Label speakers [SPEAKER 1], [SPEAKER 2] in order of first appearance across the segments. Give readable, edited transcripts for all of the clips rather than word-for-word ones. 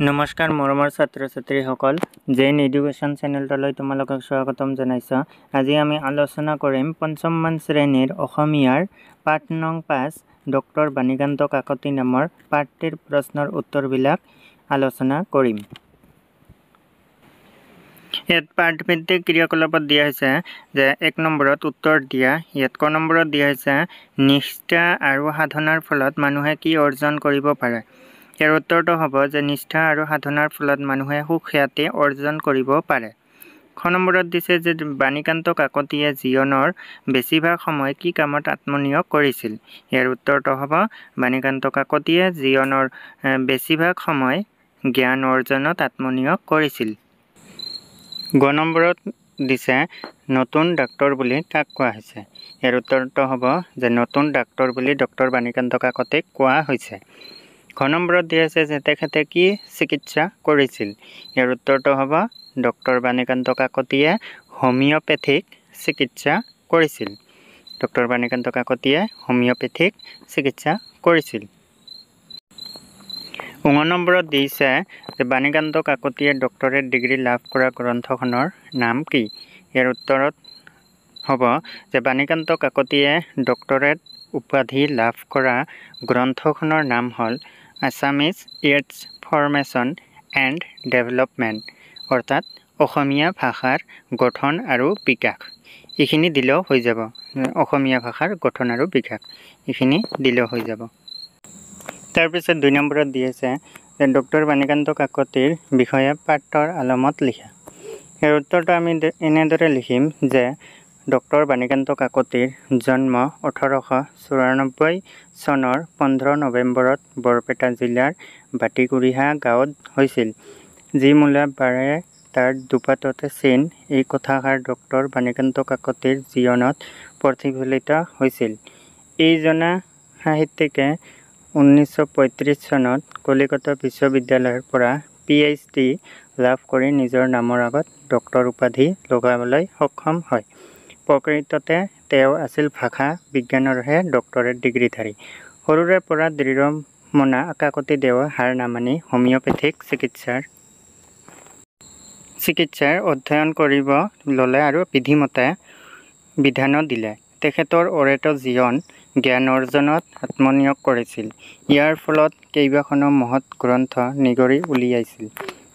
[SPEAKER 1] নমস্কাৰ মৰমৰ ছাত্ৰ ছাত্ৰীসকল জেইন এডুকেশ্যন চেনেলটোলৈ তোমালোকক স্বাগতম জনাইছোঁ। আজি আমি আলোচনা কৰিম পঞ্চমমান শ্ৰেণীৰ অসমীয়াৰ পাঠ নং 5 ডক্টৰ বাণীকান্ত কাকতি নামৰ পাঠটিৰ প্ৰশ্নৰ উত্তৰবিলাক আলোচনা কৰিম। ইয়াত পাঠভিত্তিক ক্ৰিয়াকলাপত দিয়া হৈছে যে 1 নম্বৰত উত্তৰ দিয়া। ইয়াত ক নম্বৰত দিয়া হৈছে নিষ্ঠা আৰু সাধনাৰ ফলত মানুহে কি অৰ্জন কৰিব পাৰে। ইয়াৰ উত্তৰটো হ'ব যে নিষ্ঠা আৰু সাধনাৰ ফলত মানুহে সুখ্যাতি অৰ্জন কৰিব পাৰে। খ নম্বৰত দিছে যে বাণীকান্ত কাকতিয়ে জীৱনৰ বেছিভাগ সময় কি কামত আত্মনিয়োগ কৰিছিল। ইয়াৰ উত্তৰটো হ'ব বাণীকান্ত কাকতিয়ে জীৱনৰ বেছিভাগ সময় জ্ঞান অৰ্জনত আত্মনিয়োগ কৰিছিল। গ নম্বৰত দিছে নতুন ডাক্তৰ বুলি কাক কোৱা হৈছে। ইয়াৰ উত্তৰটো হ'ব যে নতুন ডাক্তৰ বুলি ডক্টৰ বাণীকান্ত কাকতিক কোৱা হৈছে। খ নম্বৰত দিয়া আছে যে তেখেতে কি চিকিৎসা কৰিছিল। ইয়াৰ উত্তৰটো হ'ব ডক্টৰ বাণীকান্ত কাকতিয়ে হোমিঅ'পেথিক চিকিৎসা কৰিছিল। ডক্টৰ বাণীকান্ত কাকতিয়ে হোমিঅ'পেথিক চিকিৎসা কৰিছিল। 9 নম্বৰত দিছে যে বাণীকান্ত কাকতিয়ে ডক্টৰেট ডিগ্ৰী লাভ কৰা গ্ৰন্থখনৰ নাম কি। ইয়াৰ উত্তৰত হ'ব যে বাণীকান্ত কাকতিয়ে ডক্টৰেট উপাধি লাভ কৰা গ্ৰন্থখনৰ নাম হ'ল Assamese its formation and development, অৰ্থাৎ অসমীয়া ভাষাৰ গঠন আৰু বিকাশ। এইখিনি দিলেও হৈ যাব। অসমীয়া ভাষাৰ গঠন আৰু বিকাশ এইখিনি দিলেও হৈ যাব। তাৰপিছত 2 নম্বৰত দি আছে যে ডক্টৰ বাণীকান্ত কাকতিৰ বিষয়ে পাঠৰ আলমত লিখা। ইয়াৰ উত্তৰটো আমি এনেদৰে লিখিম যে ডক্টৰ বাণীকান্ত কাকতিৰ জন্ম 1894 চনৰ 15 নৱেম্বৰত বৰপেটা জিলাৰ বাটিকুৰিহা গাঁৱত হৈছিল, যি মূলা বাৰে তাৰ দুপাততে চিন। এই কথাষাৰ ডক্টৰ বাণীকান্ত কাকতিৰ জীৱনত প্ৰতিফলিত হৈছিল। এই জনা সাহিত্যিকে 1935 চনত কলিকতা বিশ্ববিদ্যালয়ৰ পৰা PhD লাভ কৰি নিজৰ নামৰ আগত ডক্টৰ উপাধি লগাবলৈ সক্ষম হয়। প্ৰকৃততে তেওঁ আছিল ভাষা বিজ্ঞানৰহে ডক্টৰেট ডিগ্ৰীধাৰী। সৰুৰে পৰা দৃঢ়মনা কাকতিদেৱে হাৰ নামানি হোমিঅ'পেথিক চিকিৎসাৰ অধ্যয়ন কৰিব ল'লে আৰু বিধিমতে বিধানো দিলে। তেখেতৰ অৰেত জীৱন জ্ঞান অৰ্জনত আত্মনিয়োগ কৰিছিল। ইয়াৰ ফলত কেইবাখনো মহৎ গ্ৰন্থ নিগৰি উলিয়াইছিল।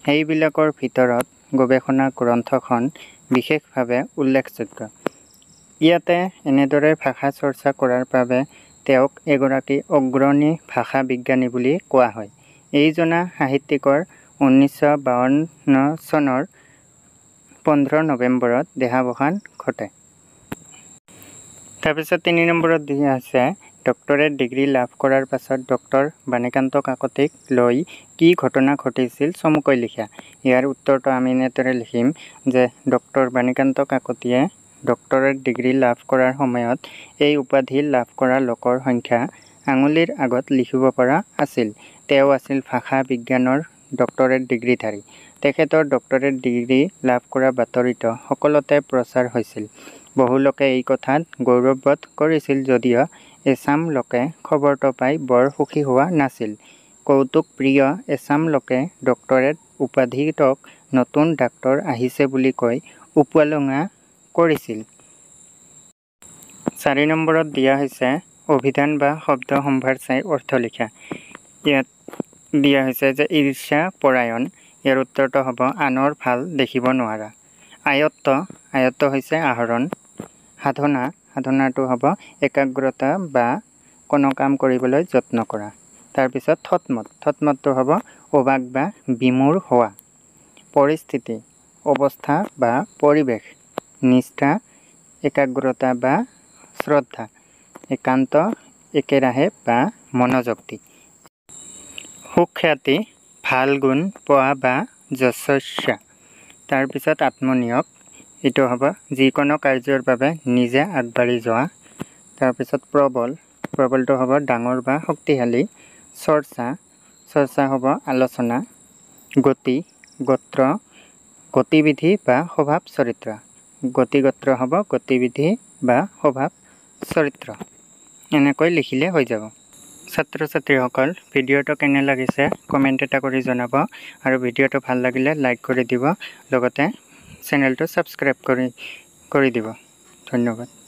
[SPEAKER 1] সেইবিলাকৰ ভিতৰত গৱেষণা গ্ৰন্থখন বিশেষভাৱে উল্লেখযোগ্য। ইয়াতে এনেদৰে ভাষা চৰ্চা কৰাৰ বাবে তেওঁক এগৰাকী অগ্ৰণী ভাষা বিজ্ঞানী বুলি কোৱা হয়। এই জনা সাহিত্যিকৰ 1952 চনৰ 15 নৱেম্বৰত দেহাৱসান ঘটে। তাৰপিছত 3 নম্বৰত দিয়া আছে ডক্টৰেট ডিগ্ৰী লাভ কৰাৰ পাছত ডক্টৰ বাণীকান্ত কাকতিক লৈ কি ঘটনা ঘটিছিল চমুকৈ লিখা। ইয়াৰ উত্তৰটো আমি এনেদৰে লিখিম যে ডক্টৰ বাণীকান্ত কাকতিয়ে ডক্টৰেট ডিগ্ৰী লাভ কৰাৰ সময়ত এই উপাধি লাভ কৰা লোকৰ সংখ্যা আঙুলিৰ আগত লিখিব পৰা আছিল। তেওঁ আছিল ভাষা বিজ্ঞানৰ ডক্টৰেট ডিগ্ৰীধাৰী। তেখেতৰ ডক্টৰেট ডিগ্ৰী লাভ কৰা বাতৰিটো সকলোতে প্ৰচাৰ হৈছিল। বহু লোকে এই কথাত গৌৰৱবোধ কৰিছিল যদিও এচাম লোকে খবৰটো পাই বৰ সুখী হোৱা নাছিল। কৌতুকপ্ৰিয় এচাম লোকে ডক্টৰেট উপাধিটোক নতুন ডাক্তৰ আহিছে বুলি কৈ উপলুঙা কৰিছিল। 4 নম্বৰত দিয়া হৈছে অভিধান বা শব্দ সম্ভাৰ চাই অৰ্থ লিখা। ইয়াত দিয়া হৈছে যে ঈৰ্ষা পৰায়ণ। ইয়াৰ উত্তৰটো হ'ব আনৰ ভাল দেখিব নোৱাৰা। আয়ত্ত হৈছে আহৰণ। সাধনাটো হ'ব একাগ্ৰতা বা কোনো কাম কৰিবলৈ যত্ন কৰা। তাৰপিছত থতমতটো হ'ব অবাক বা বিমূঢ় হোৱা। পৰিস্থিতি অৱস্থা বা পৰিৱেশ। নিষ্ঠা একাগ্ৰতা বা শ্ৰদ্ধা। একান্ত একেৰাহে বা মনোযোগ দি। সুখ্যাতি ভাল গুণ পোৱা বা যশস্যা। তাৰপিছত আত্মনিয়োগ, এইটো হ'ব যিকোনো কাৰ্যৰ বাবে নিজে আগবাঢ়ি যোৱা। তাৰপিছত প্ৰবলটো হ'ব ডাঙৰ বা শক্তিশালী। চৰ্চা হ'ব আলোচনা। গোত্ৰ গতিবিধি বা স্বভাৱ চৰিত্ৰ। গতিগোত্ৰ হ'ব গতিবিধি বা স্বভাৱ চৰিত্ৰ। এনেকৈ লিখিলে হৈ যাব। ছাত্ৰ ছাত্ৰীসকল ভিডিঅ'টো কেনে লাগিছে কমেণ্ট এটা কৰি জনাব আৰু ভিডিঅ'টো ভাল লাগিলে লাইক কৰি দিব লগতে চেনেলটো ছাবস্ক্ৰাইব কৰি দিব ধন্যবাদ।